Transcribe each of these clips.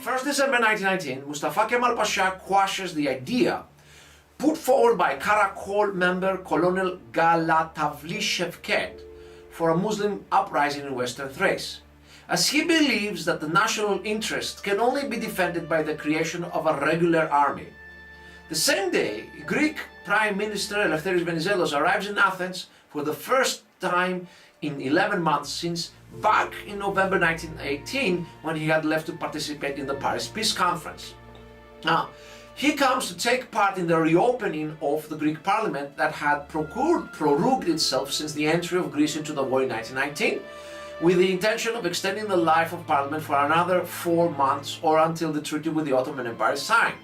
1st December 1919, Mustafa Kemal Pasha quashes the idea put forward by Karakol member Colonel Galatavli Şevket for a Muslim uprising in Western Thrace, as he believes that the national interest can only be defended by the creation of a regular army. The same day, Greek Prime Minister Eleftheris Venizelos arrives in Athens for the first time in 11 months since back in November 1918, when he had left to participate in the Paris Peace Conference. Now, he comes to take part in the reopening of the Greek parliament that had prorogued itself since the entry of Greece into the war in 1919, with the intention of extending the life of parliament for another 4 months or until the treaty with the Ottoman Empire is signed.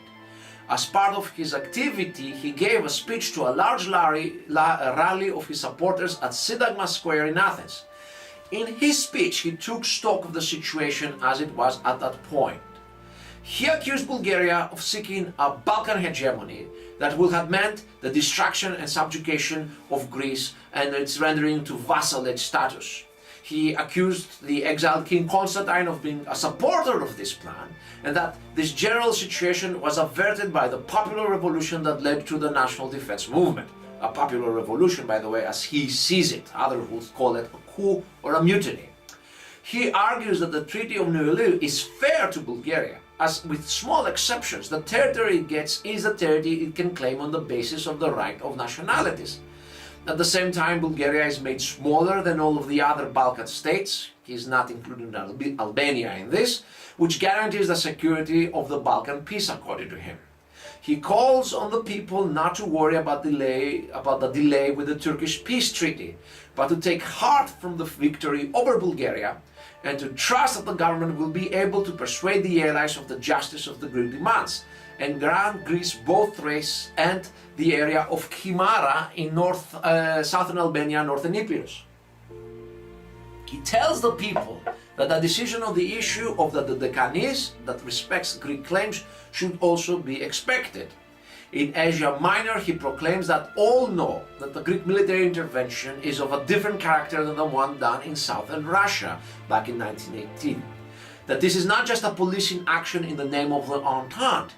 As part of his activity, he gave a speech to a large rally of his supporters at Syntagma Square in Athens. In his speech, he took stock of the situation as it was at that point. He accused Bulgaria of seeking a Balkan hegemony that would have meant the destruction and subjugation of Greece and its rendering to vassalage status. He accused the exiled King Constantine of being a supporter of this plan, and that this general situation was averted by the popular revolution that led to the national defense movement. A popular revolution, by the way, as he sees it. Others would call it a coup or a mutiny. He argues that the Treaty of Neuilly is fair to Bulgaria, as with small exceptions, the territory it gets is the territory it can claim on the basis of the right of nationalities. At the same time, Bulgaria is made smaller than all of the other Balkan states. He is not including Albania in this, which guarantees the security of the Balkan peace, according to him. He calls on the people not to worry about the delay with the Turkish peace treaty, but to take heart from the victory over Bulgaria and to trust that the government will be able to persuade the allies of the justice of the Greek demands and grant Greece both Thrace and the area of Kimara in southern Albania, northern Epirus. He tells the people that the decision on the issue of the Deccanese that respects Greek claims should also be expected. In Asia Minor, he proclaims that all know that the Greek military intervention is of a different character than the one done in southern Russia back in 1918. That this is not just a policing action in the name of the Entente,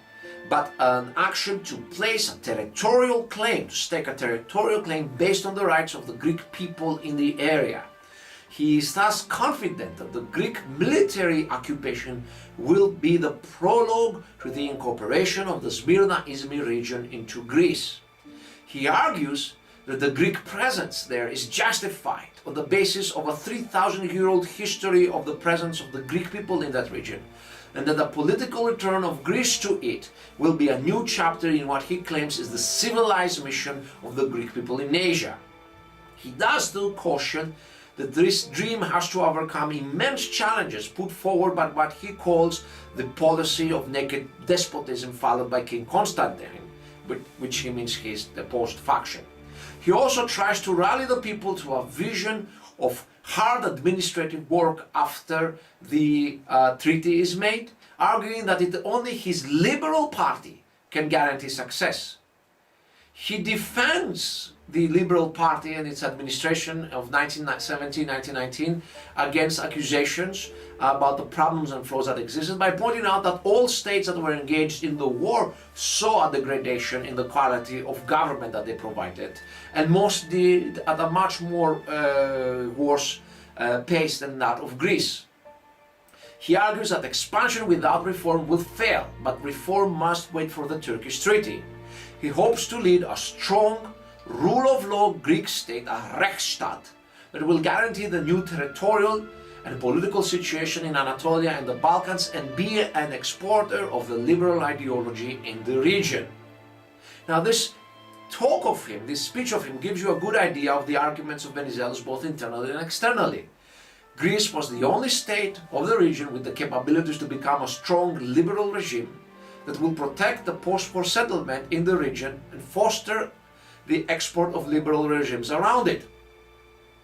but an action to place a territorial claim, to stake a territorial claim based on the rights of the Greek people in the area. He is thus confident that the Greek military occupation will be the prologue to the incorporation of the Smyrna-Izmir region into Greece. He argues that the Greek presence there is justified on the basis of a 3,000-year-old history of the presence of the Greek people in that region, and that the political return of Greece to it will be a new chapter in what he claims is the civilized mission of the Greek people in Asia. He does though caution that this dream has to overcome immense challenges put forward by what he calls the policy of naked despotism followed by King Constantine, which he means his deposed faction. He also tries to rally the people to a vision of hard administrative work after the treaty is made, arguing that only his liberal party can guarantee success. He defends the Liberal Party and its administration of 1917-1919 against accusations about the problems and flaws that existed by pointing out that all states that were engaged in the war saw a degradation in the quality of government that they provided, and most did at a much more worse pace than that of Greece. He argues that expansion without reform will fail, but reform must wait for the Turkish treaty. He hopes to lead a strong, rule of law Greek state, a Rechtsstaat, that will guarantee the new territorial and political situation in Anatolia and the Balkans and be an exporter of the liberal ideology in the region. Now this talk of him, this speech of him, gives you a good idea of the arguments of Venizelos both internally and externally. Greece was the only state of the region with the capabilities to become a strong liberal regime that will protect the post-war settlement in the region and foster the export of liberal regimes around it.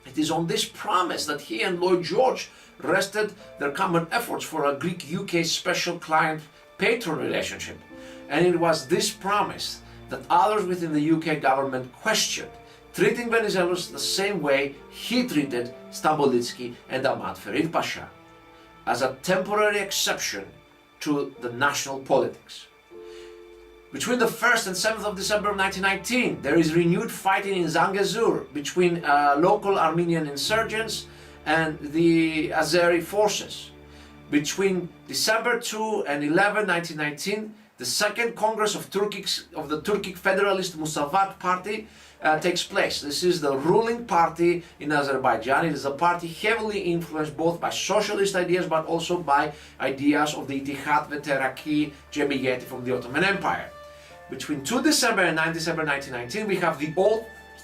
It is on this promise that he and Lloyd George rested their common efforts for a Greek-UK special client-patron relationship, and it was this promise that others within the UK government questioned, treating Venizelos the same way he treated Stambolitzky and Ahmad Ferid Pasha, as a temporary exception to the national politics. Between the 1st and 7th of December of 1919, there is renewed fighting in Zangezur between local Armenian insurgents and the Azeri forces. Between December 2 and 11, 1919, the Second Congress of the Turkic Federalist Musavat Party takes place. This is the ruling party in Azerbaijan. It is a party heavily influenced both by socialist ideas but also by ideas of the Ittihad ve Terakki Cemiyeti from the Ottoman Empire. Between 2 December and 9 December 1919, we have the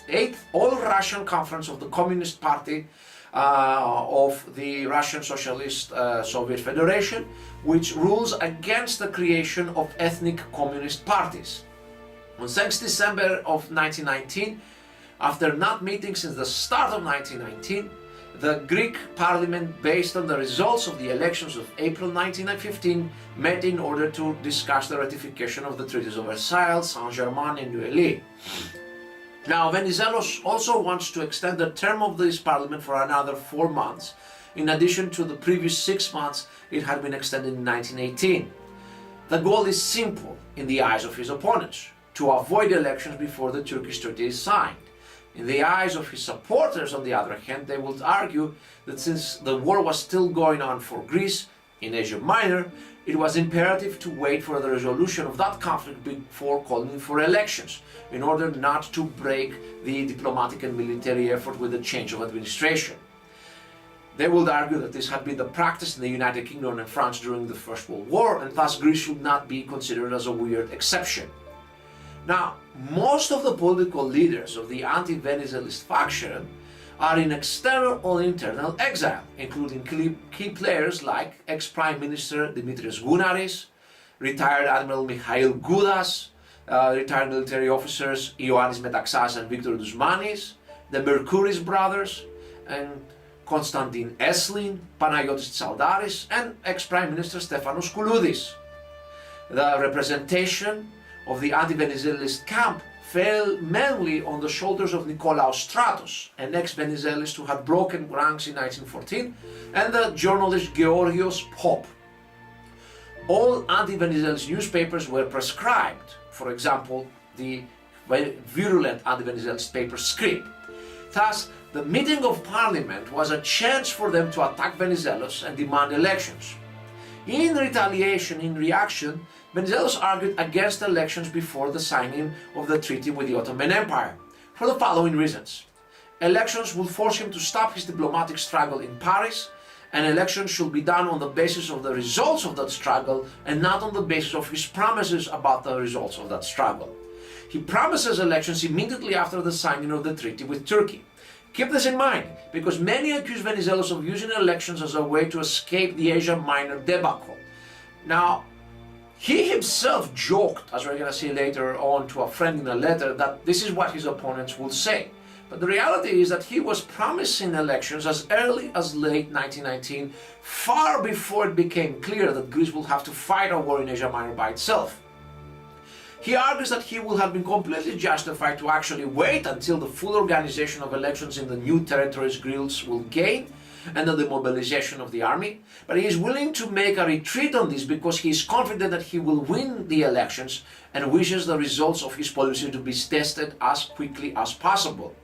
8th All-Russian Conference of the Communist Party of the Russian Socialist Soviet Federation, which rules against the creation of ethnic communist parties. On 6 December of 1919, after not meeting since the start of 1919, the Greek parliament, based on the results of the elections of April 1915, met in order to discuss the ratification of the treaties of Versailles, Saint-Germain and Neuilly. Now, Venizelos also wants to extend the term of this parliament for another 4 months, in addition to the previous 6 months it had been extended in 1918. The goal is simple in the eyes of his opponents: to avoid elections before the Turkish treaty is signed. In the eyes of his supporters, on the other hand, they would argue that since the war was still going on for Greece in Asia Minor, it was imperative to wait for the resolution of that conflict before calling for elections, in order not to break the diplomatic and military effort with the change of administration. They would argue that this had been the practice in the United Kingdom and France during the First World War, and thus Greece should not be considered as a weird exception. Now, most of the political leaders of the anti-Venizelist faction are in external or internal exile, including key players like ex-Prime Minister Dimitrios Gounaris, retired Admiral Mikhail Goudas, retired military officers Ioannis Metaxas and Victor Douzmanis, the Mercouris brothers, and Konstantin Eslin, Panayotis Tsaldaris, and ex-Prime Minister Stefanos Kouloudis. The representation of the anti-Venizelist camp fell mainly on the shoulders of Nikolaos Stratos, an ex-Venizelist who had broken ranks in 1914, and the journalist Georgios Pop. All anti-Venizelist newspapers were proscribed, for example, the very virulent anti-Venizelist paper Scrip. Thus, the meeting of parliament was a chance for them to attack Venizelos and demand elections. In retaliation, in reaction, Venizelos argued against elections before the signing of the treaty with the Ottoman Empire, for the following reasons. Elections would force him to stop his diplomatic struggle in Paris, and elections should be done on the basis of the results of that struggle and not on the basis of his promises about the results of that struggle. He promises elections immediately after the signing of the treaty with Turkey. Keep this in mind, because many accuse Venizelos of using elections as a way to escape the Asia Minor debacle. Now, he himself joked, as we're going to see later on, to a friend in a letter that this is what his opponents will say. But the reality is that he was promising elections as early as late 1919, far before it became clear that Greece will have to fight a war in Asia Minor by itself. He argues that he will have been completely justified to actually wait until the full organization of elections in the new territories Greece will gain and the demobilization of the army, but he is willing to make a retreat on this because he is confident that he will win the elections and wishes the results of his policy to be tested as quickly as possible.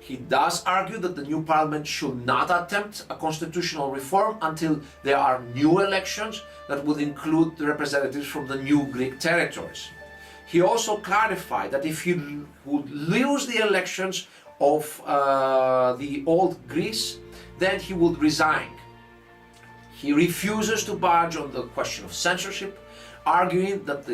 He does argue that the new parliament should not attempt a constitutional reform until there are new elections that will include the representatives from the new Greek territories. He also clarified that if he would lose the elections of the old Greece, then he would resign. He refuses to budge on the question of censorship, arguing that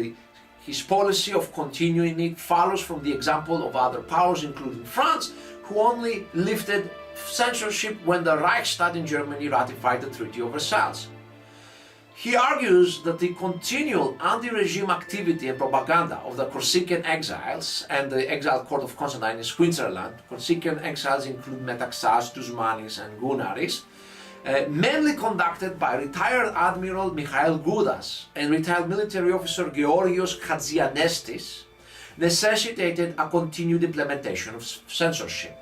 his policy of continuing it follows from the example of other powers, including France, who only lifted censorship when the Reichstag in Germany ratified the Treaty of Versailles. He argues that the continual anti-regime activity and propaganda of the Corsican exiles and the exile court of Constantine in Switzerland, Corsican exiles include Metaxas, Douzmanis and Gounaris, mainly conducted by retired Admiral Mikhail Goudas and retired military officer Georgios Chadzianestis, necessitated a continued implementation of censorship.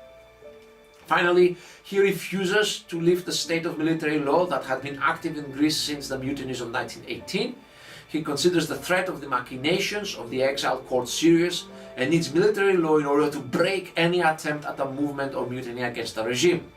Finally, he refuses to lift the state of military law that had been active in Greece since the mutinies of 1918. He considers the threat of the machinations of the exiled court serious and needs military law in order to break any attempt at a movement or mutiny against the regime.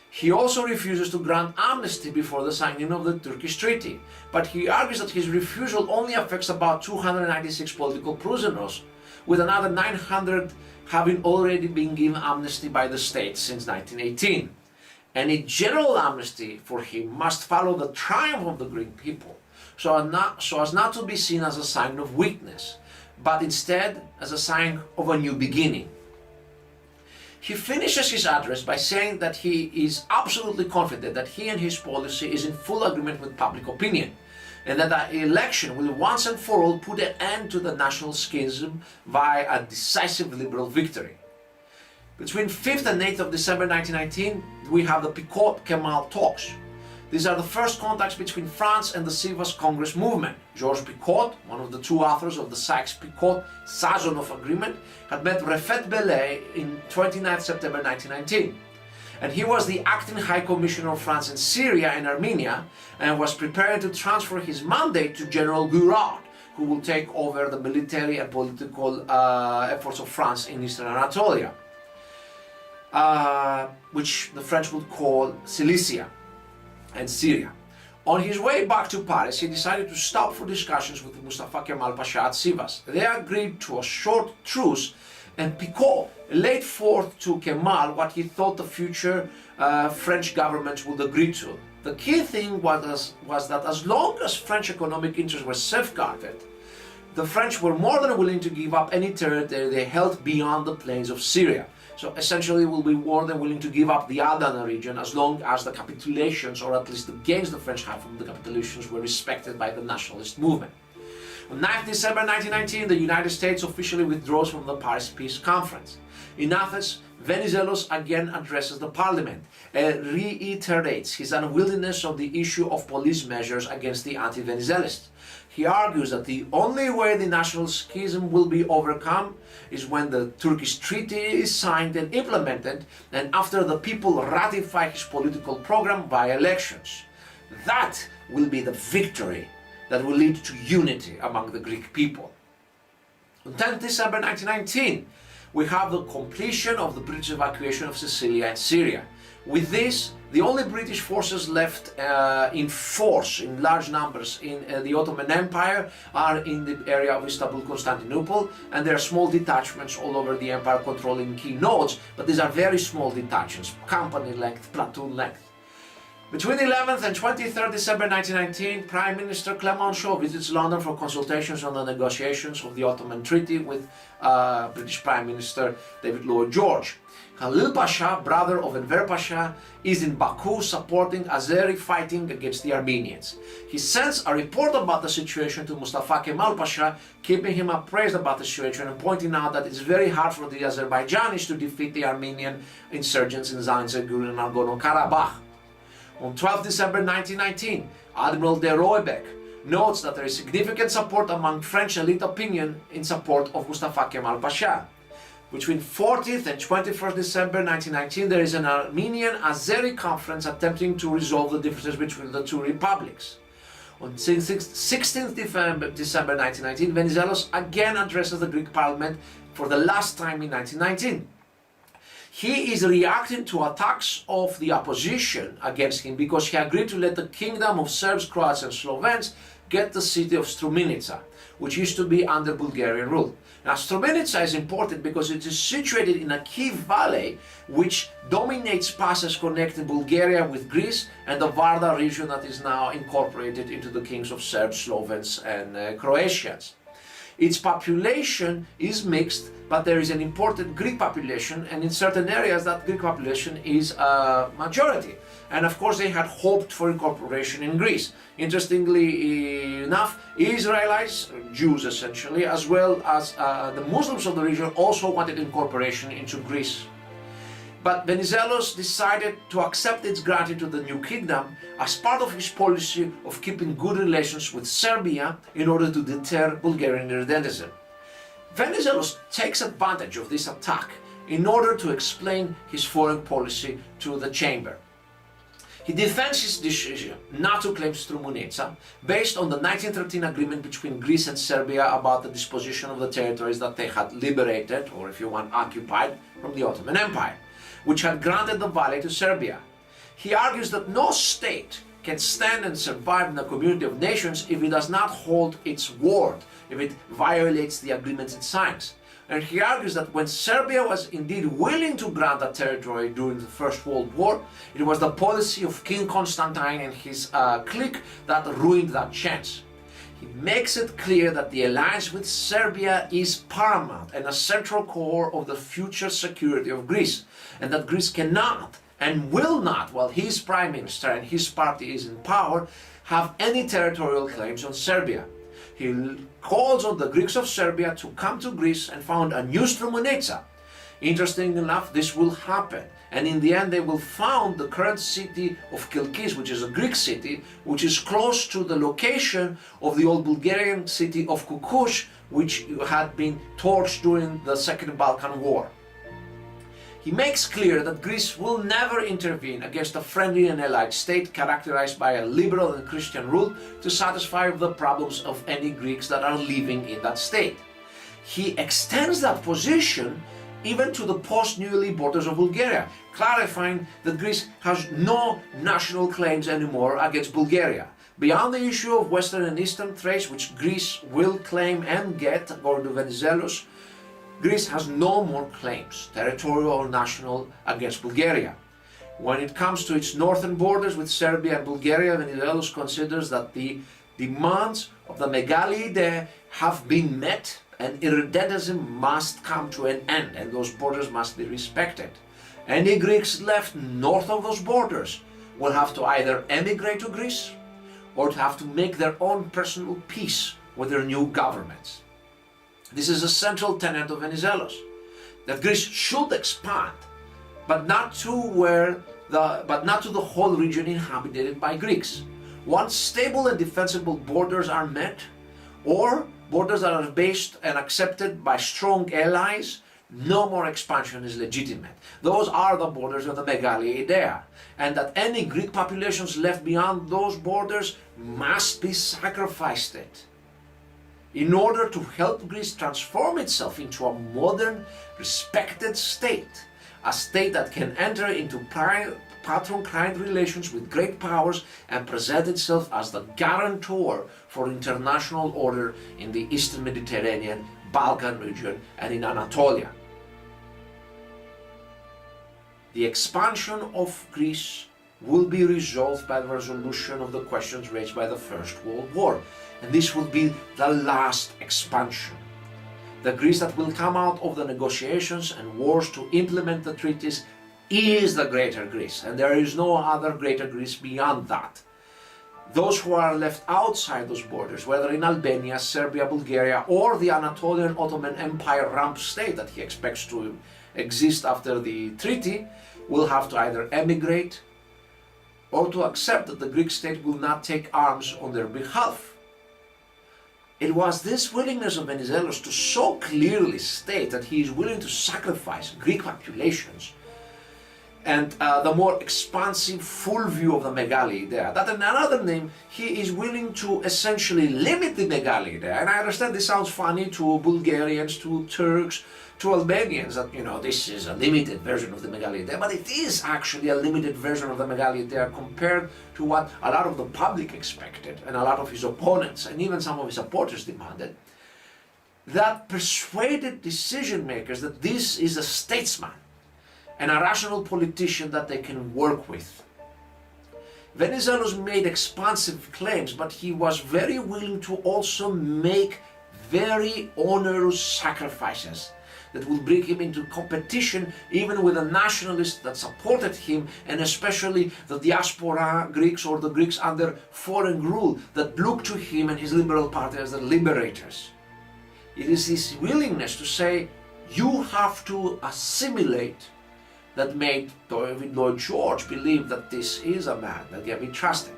He also refuses to grant amnesty before the signing of the Turkish treaty, but he argues that his refusal only affects about 296 political prisoners, with another 900 having already been given amnesty by the state since 1918. Any general amnesty for him must follow the triumph of the Greek people, so as not to be seen as a sign of weakness, but instead as a sign of a new beginning. He finishes his address by saying that he is absolutely confident that he and his policy is in full agreement with public opinion, and that the election will once and for all put an end to the national schism via a decisive liberal victory. Between 5th and 8th of December 1919, we have the Picot Camel talks. These are the first contacts between France and the Sivas Congress movement. Georges Picot, one of the two authors of the Sykes-Picot-Sazonov Agreement, had met Refet Bey in 29 September 1919. And he was the acting High Commissioner of France in Syria and Armenia, and was preparing to transfer his mandate to General Gouraud, who will take over the military and political efforts of France in Eastern Anatolia, which the French would call Cilicia and Syria. On his way back to Paris, he decided to stop for discussions with Mustafa Kemal Pasha at Sivas. They agreed to a short truce, and Picot laid forth to Kemal what he thought the future French government would agree to. The key thing was that as long as French economic interests were safeguarded, the French were more than willing to give up any territory they held beyond the plains of Syria. So essentially will be more than willing to give up the Adana region as long as the capitulations, or at least the gains the French had from the capitulations, were respected by the nationalist movement. On 9th December 1919, the United States officially withdraws from the Paris Peace Conference. In Athens, Venizelos again addresses the parliament and reiterates his unwillingness on the issue of police measures against the anti-Venizelists. He argues that the only way the national schism will be overcome is when the Turkish treaty is signed and implemented, and after the people ratify his political program by elections. That will be the victory that will lead to unity among the Greek people. On 10th December 1919, we have the completion of the British evacuation of Sicilia and Syria. With this, the only British forces left in force, in large numbers, in the Ottoman Empire are in the area of Istanbul, Constantinople, and there are small detachments all over the empire controlling key nodes, but these are very small detachments, company length, platoon length. Between 11th and 23rd December 1919, Prime Minister Clemenceau visits London for consultations on the negotiations of the Ottoman Treaty with British Prime Minister David Lloyd George. Khalil Pasha, brother of Enver Pasha, is in Baku supporting Azeri fighting against the Armenians. He sends a report about the situation to Mustafa Kemal Pasha, keeping him appraised about the situation and pointing out that it's very hard for the Azerbaijanis to defeat the Armenian insurgents in Zanzibar and Nagorno-Karabakh. On 12 December 1919, Admiral de Roebeck notes that there is significant support among French elite opinion in support of Mustafa Kemal Pasha. Between 40th and 21st December 1919, there is an Armenian-Azeri conference attempting to resolve the differences between the two republics. On 16th December 1919, Venizelos again addresses the Greek parliament for the last time in 1919. He is reacting to attacks of the opposition against him because he agreed to let the kingdom of Serbs, Croats and Slovens get the city of Struminica, which used to be under Bulgarian rule. Now Struminica is important because it is situated in a key valley which dominates passes connecting Bulgaria with Greece and the Vardar region that is now incorporated into the kings of Serbs, Slovens and Croatians. Its population is mixed, but there is an important Greek population, and in certain areas that Greek population is a majority. And of course they had hoped for incorporation in Greece. Interestingly enough, Israelites, Jews essentially, as well as the Muslims of the region also wanted incorporation into Greece. But Venizelos decided to accept its granting to the new kingdom as part of his policy of keeping good relations with Serbia in order to deter Bulgarian irredentism. Venizelos takes advantage of this attack in order to explain his foreign policy to the chamber. He defends his decision not to claim Strumunitsa based on the 1913 agreement between Greece and Serbia about the disposition of the territories that they had liberated, or if you want, occupied, from the Ottoman Empire, which had granted the valley to Serbia. He argues that no state can stand and survive in a community of nations if it does not hold its word, if it violates the agreements it signs. And he argues that when Serbia was indeed willing to grant that territory during the First World War, it was the policy of King Constantine and his clique that ruined that chance. He makes it clear that the alliance with Serbia is paramount and a central core of the future security of Greece, and that Greece cannot and will not, while his prime minister and his party is in power, have any territorial claims on Serbia. He calls on the Greeks of Serbia to come to Greece and found a new Strumunitsa. Interestingly enough, this will happen, and in the end they will found the current city of Kilkis, which is a Greek city, which is close to the location of the old Bulgarian city of Kukush, which had been torched during the Second Balkan War. He makes clear that Greece will never intervene against a friendly and allied state characterized by a liberal and Christian rule to satisfy the problems of any Greeks that are living in that state. He extends that position even to the post-Neuilly borders of Bulgaria, clarifying that Greece has no national claims anymore against Bulgaria. Beyond the issue of Western and Eastern Thrace, which Greece will claim and get, according to Venizelos, Greece has no more claims, territorial or national, against Bulgaria. When it comes to its northern borders with Serbia and Bulgaria, Venizelos considers that the demands of the Megali Idea have been met and irredentism must come to an end and those borders must be respected. Any Greeks left north of those borders will have to either emigrate to Greece or to have to make their own personal peace with their new governments. This is a central tenet of Venizelos, that Greece should expand, but not to the whole region inhabited by Greeks. Once stable and defensible borders are met, or borders that are based and accepted by strong allies, no more expansion is legitimate. Those are the borders of the Megali Idea, and that any Greek populations left beyond those borders must be sacrificed in order to help Greece transform itself into a modern, respected state, a state that can enter into patron-client relations with great powers and present itself as the guarantor for international order in the Eastern Mediterranean, Balkan region, and in Anatolia. The expansion of Greece will be resolved by the resolution of the questions raised by the First World War. And this will be the last expansion. The Greece that will come out of the negotiations and wars to implement the treaties is the greater Greece, and there is no other greater Greece beyond that. Those who are left outside those borders, whether in Albania, Serbia, Bulgaria, or the Anatolian Ottoman Empire rump state that he expects to exist after the treaty, will have to either emigrate or to accept that the Greek state will not take arms on their behalf. It was this willingness of Venizelos to so clearly state that he is willing to sacrifice Greek populations and the more expansive full view of the Megali Idea, that in another name he is willing to essentially limit the Megali Idea. And I understand this sounds funny to Bulgarians, to Turks, to Albanians, that this is a limited version of the Megali Idea, but it is actually a limited version of the Megali Idea compared to what a lot of the public expected and a lot of his opponents and even some of his supporters demanded. That persuaded decision makers that this is a statesman and a rational politician that they can work with. Venizelos made expansive claims, but he was very willing to also make very onerous sacrifices that will bring him into competition even with the nationalists that supported him, and especially the diaspora Greeks or the Greeks under foreign rule that looked to him and his liberal party as the liberators. It is his willingness to say, you have to assimilate, that made David Lloyd George believe that this is a man that can be trusted.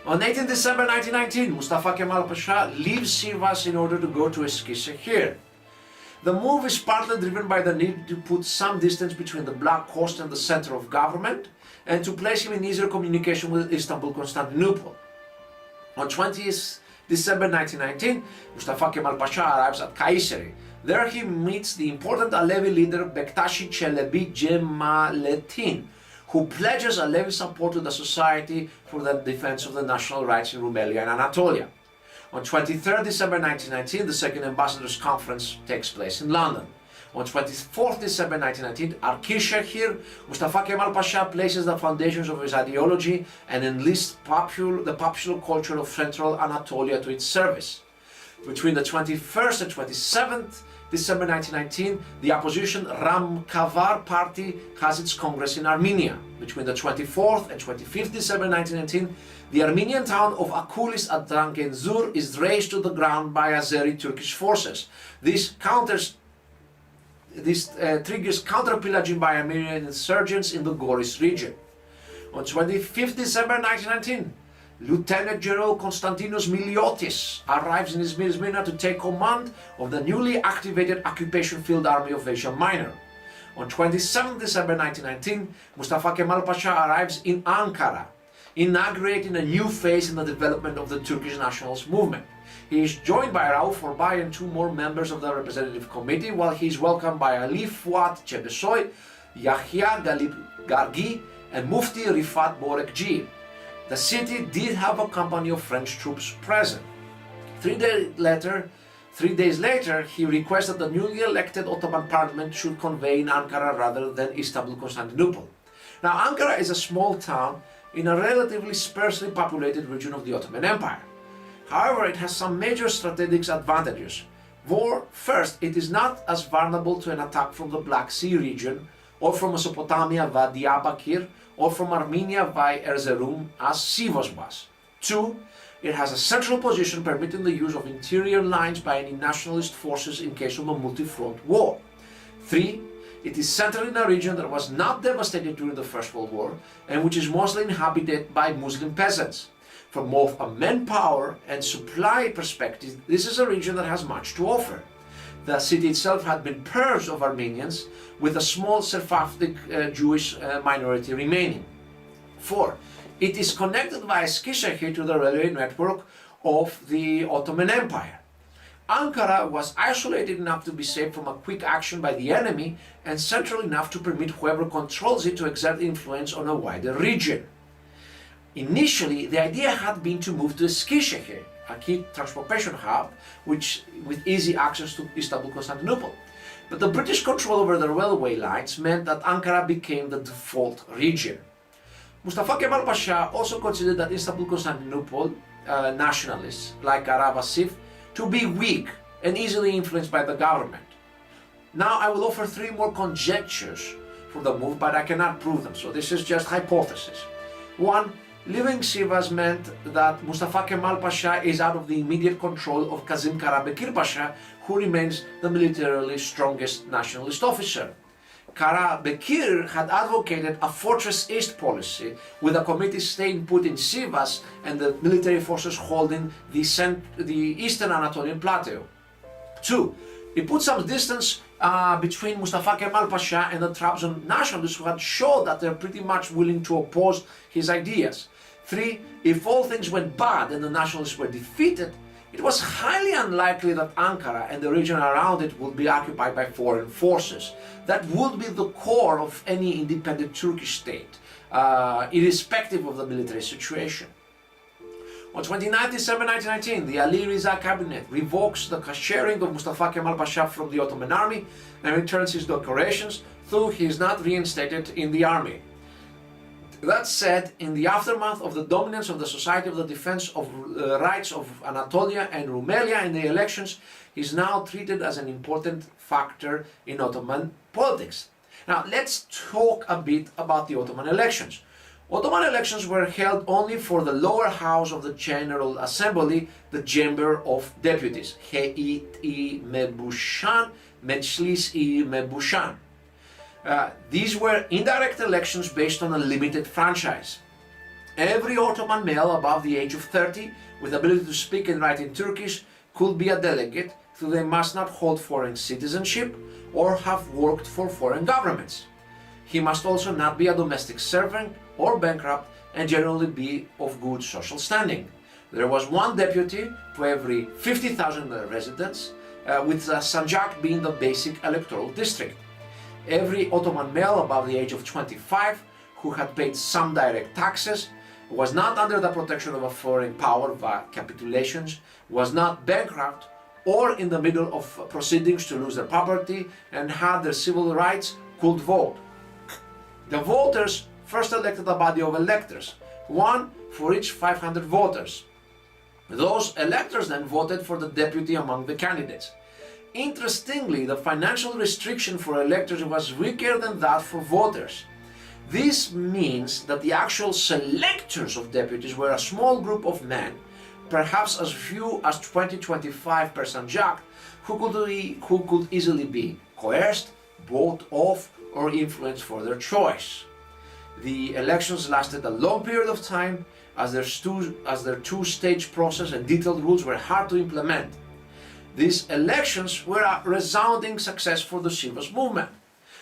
On 18 December 1919, Mustafa Kemal Pasha leaves Sivas in order to go to Eskişehir. The move is partly driven by the need to put some distance between the Black Coast and the center of government, and to place him in easier communication with Istanbul, Constantinople. On 20th December 1919, Mustafa Kemal Pasha arrives at Kayseri. There he meets the important Alevi leader Bektashi Çelebi Cemalettin, who pledges Alevi support to the Society for the Defense of the National Rights in Rumelia and Anatolia. On 23rd December 1919, the Second Ambassadors' Conference takes place in London. On 24th December 1919, at Kirchhir, Mustafa Kemal Pasha places the foundations of his ideology and enlists the popular culture of Central Anatolia to its service. Between the 21st and 27th December 1919, the opposition Ramkavar party has its congress in Armenia. Between the 24th and 25th December 1919, the Armenian town of Akulis at Drangenzur is razed to the ground by Azeri Turkish forces. This triggers counter-pillaging by Armenian insurgents in the Goris region. On 25th December 1919, Lieutenant General Konstantinos Miliotis arrives in Izmir to take command of the newly activated Occupation Field Army of Asia Minor. On 27th December 1919, Mustafa Kemal Pasha arrives in Ankara, inaugurating a new phase in the development of the Turkish nationalist movement. He is joined by Rauf Orbay and two more members of the Representative Committee, while he is welcomed by Ali Fuat Cebesoy, Yahya Galip Gargi, and Mufti Rifat Borekci. The city did have a company of French troops present. 3 days later, he requested the newly elected Ottoman parliament should convene in Ankara rather than Istanbul, Constantinople. Now, Ankara is a small town in a relatively sparsely populated region of the Ottoman Empire. However, it has some major strategic advantages. First, it is not as vulnerable to an attack from the Black Sea region, or from Mesopotamia via Diyarbakir, or from Armenia via Erzurum as Sivas was. 2. It has a central position permitting the use of interior lines by any nationalist forces in case of a multi-front war. 3. It is centered in a region that was not devastated during the First World War and which is mostly inhabited by Muslim peasants. From both a manpower and supply perspective, this is a region that has much to offer. The city itself had been purged of Armenians, with a small Sephardic Jewish minority remaining. 4. It is connected via Eskişehir to the railway network of the Ottoman Empire. Ankara was isolated enough to be safe from a quick action by the enemy and central enough to permit whoever controls it to exert influence on a wider region. Initially, the idea had been to move to Eskişehir, a key transportation hub with easy access to Istanbul, Constantinople. But the British control over the railway lines meant that Ankara became the default region. Mustafa Kemal Pasha also considered that Istanbul, Constantinople nationalists like Arab Asif to be weak and easily influenced by the government. Now I will offer 3 more conjectures for the move, but I cannot prove them, so this is just hypothesis. 1. Leaving Sivas meant that Mustafa Kemal Pasha is out of the immediate control of Kazım Karabekir Pasha, who remains the militarily strongest nationalist officer. Karabekir had advocated a Fortress East policy, with a committee staying put in Sivas and the military forces holding the eastern Anatolian plateau. 2. He put some distance between Mustafa Kemal Pasha and the Trabzon nationalists, who had shown that they're pretty much willing to oppose his ideas. 3. If all things went bad and the nationalists were defeated, it was highly unlikely that Ankara and the region around it would be occupied by foreign forces. That would be the core of any independent Turkish state, irrespective of the military situation. On 29 December 1919, the Aliriza cabinet revokes the sharing of Mustafa Kemal Pasha from the Ottoman army and returns his decorations, though he is not reinstated in the army. That said, in the aftermath of the dominance of the Society of the Defense of Rights of Anatolia and Rumelia in the elections, he is now treated as an important factor in Ottoman politics. Now, let's talk a bit about the Ottoman elections. Ottoman elections were held only for the lower house of the General Assembly, the Chamber of Deputies, Heyet-i Mebushan, Meclis-i Mebushan. These were indirect elections based on a limited franchise. Every Ottoman male above the age of 30 with ability to speak and write in Turkish could be a delegate, so they must not hold foreign citizenship or have worked for foreign governments. He must also not be a domestic servant or bankrupt and generally be of good social standing. There was one deputy to every 50,000 residents, with Sanjak being the basic electoral district. Every Ottoman male above the age of 25 who had paid some direct taxes, was not under the protection of a foreign power via capitulations, was not bankrupt or in the middle of proceedings to lose their property, and had their civil rights, could vote. The voters first elected a body of electors, one for each 500 voters. Those electors then voted for the deputy among the candidates. Interestingly, the financial restriction for electors was weaker than that for voters. This means that the actual selectors of deputies were a small group of men, perhaps as few as 20-25 per Sanjak, who could easily be coerced, bought off, or influenced for their choice. The elections lasted a long period of time, as their two-stage process and detailed rules were hard to implement. These elections were a resounding success for the Sivas movement.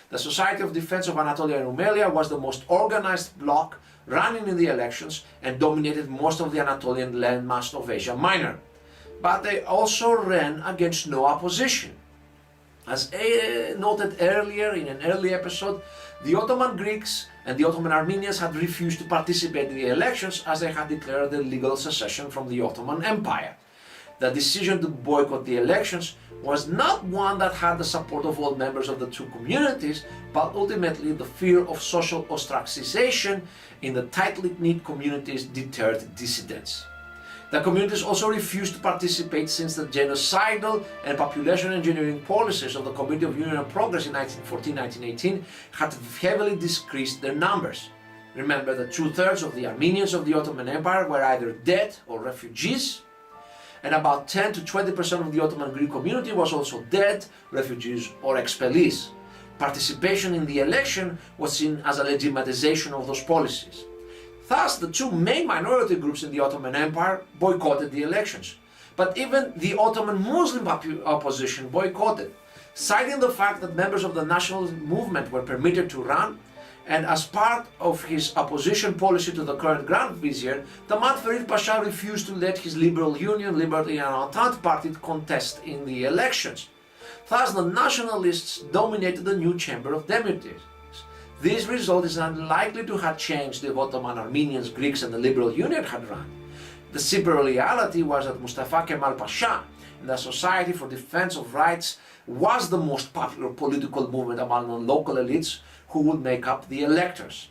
The Society of Defense of Anatolia and Rumelia was the most organized bloc running in the elections and dominated most of the Anatolian landmass of Asia Minor. But they also ran against no opposition. As noted earlier in an early episode, the Ottoman Greeks and the Ottoman Armenians had refused to participate in the elections as they had declared their legal secession from the Ottoman Empire. The decision to boycott the elections was not one that had the support of all members of the two communities, but ultimately the fear of social ostracization in the tightly knit communities deterred dissidents. The communities also refused to participate since the genocidal and population engineering policies of the Committee of Union and Progress in 1914-1918 had heavily decreased their numbers. Remember that 2/3 of the Armenians of the Ottoman Empire were either dead or refugees, and about 10 to 20% of the Ottoman Greek community was also dead, refugees, or expellees. Participation in the election was seen as a legitimization of those policies. Thus, the two main minority groups in the Ottoman Empire boycotted the elections. But even the Ottoman Muslim opposition boycotted, citing the fact that members of the nationalist movement were permitted to run, and as part of his opposition policy to the current Grand Vizier, Tamat Ferit Pasha refused to let his Liberal Union, Liberty and Entente party contest in the elections. Thus, the nationalists dominated the new Chamber of Deputies. This result is unlikely to have changed if Ottoman Armenians, Greeks and the Liberal Union had run. The simple reality was that Mustafa Kemal Pasha and the Society for Defense of Rights was the most popular political movement among the local elites who would make up the electors.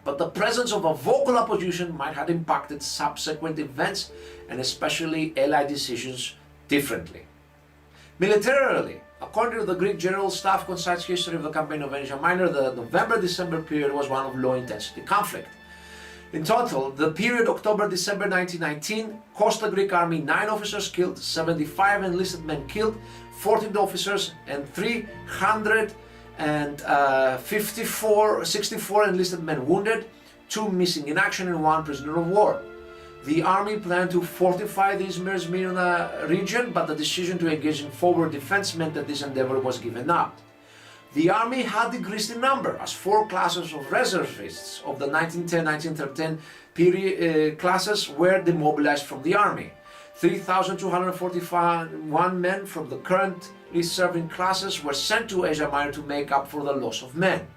But the presence of a vocal opposition might have impacted subsequent events and especially Allied decisions differently. Militarily, according to the Greek General Staff Concise History of the Campaign of Asia Minor, the November-December period was one of low-intensity conflict. In total, the period October-December 1919 cost the Greek army 9 officers killed, 75 enlisted men killed, 14 officers and 64 enlisted men wounded, 2 missing in action and 1 prisoner of war. The army planned to fortify the Izmir-Smyrna region, but the decision to engage in forward defense meant that this endeavor was given up. The army had decreased in number, as 4 classes of reservists of the 1910-1913 period classes were demobilized from the army. 3,241 men from the currently serving classes were sent to Asia Minor to make up for the loss of men.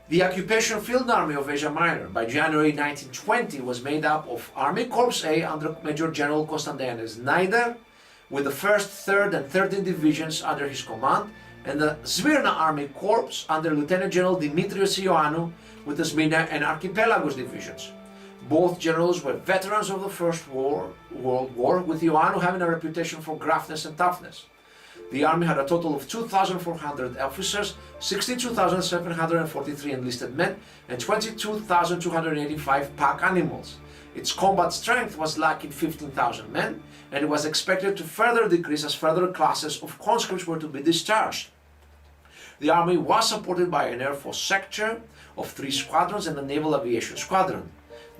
The Occupation Field Army of Asia Minor by January 1920 was made up of Army Corps A under Major General Konstantinos Znaider, with the 1st, 3rd and 13th divisions under his command, and the Smyrna Army Corps under Lieutenant General Dimitrios Ioannou with the Smyrna and Archipelagos divisions. Both generals were veterans of the First World War, with Ioannou having a reputation for gruffness and toughness. The army had a total of 2,400 officers, 62,743 enlisted men, and 22,285 pack animals. Its combat strength was lacking 15,000 men, and it was expected to further decrease as further classes of conscripts were to be discharged. The army was supported by an Air Force sector of 3 squadrons and a Naval Aviation Squadron.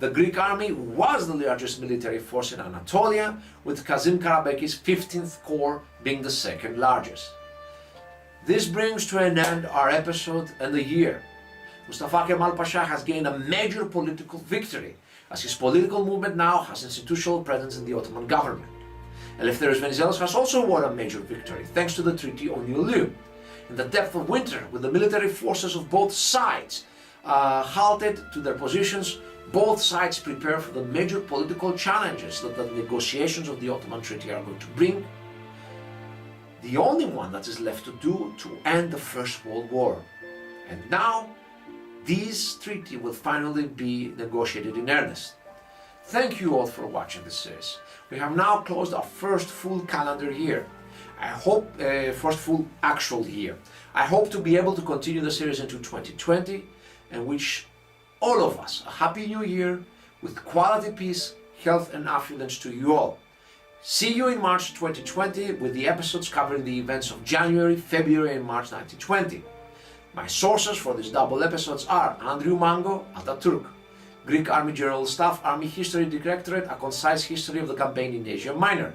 The Greek army was the largest military force in Anatolia, with Kazım Karabekir's 15th Corps being the second largest. This brings to an end our episode and the year. Mustafa Kemal Pasha has gained a major political victory, as his political movement now has institutional presence in the Ottoman government. Eleftherios Venizelos has also won a major victory, thanks to the Treaty of New Liu. In the depth of winter, with the military forces of both sides halted to their positions, both sides prepare for the major political challenges that the negotiations of the Ottoman Treaty are going to bring. The only one that is left to do to end the First World War. And now, this treaty will finally be negotiated in earnest. Thank you all for watching this series. We have now closed our first full calendar year. I hope, first full actual year. I hope to be able to continue the series into 2020 and wish all of us a happy new year with quality peace, health and affluence to you all. See you in March 2020 with the episodes covering the events of January, February and March 1920. My sources for these double episodes are Andrew Mango, Ataturk, Greek Army General Staff, Army History Directorate, A Concise History of the Campaign in Asia Minor,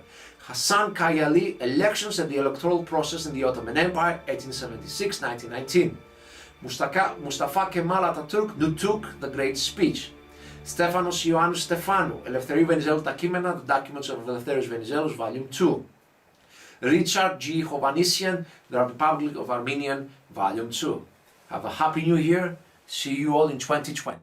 Hasan Kayali, Elections and the Electoral Process in the Ottoman Empire, 1876-1919, Mustafa Kemal Ataturk, Nutuk, The Great Speech, Stefanos Ioannou Stefanou, Eleftheriou Venizelou Τα Κείμενα, The Documents of Eleftherios Venizelos, Volume 2, Richard G. Hovhannisyan, The Republic of Armenian, Volume 2. Have a happy new year. See you all in 2020.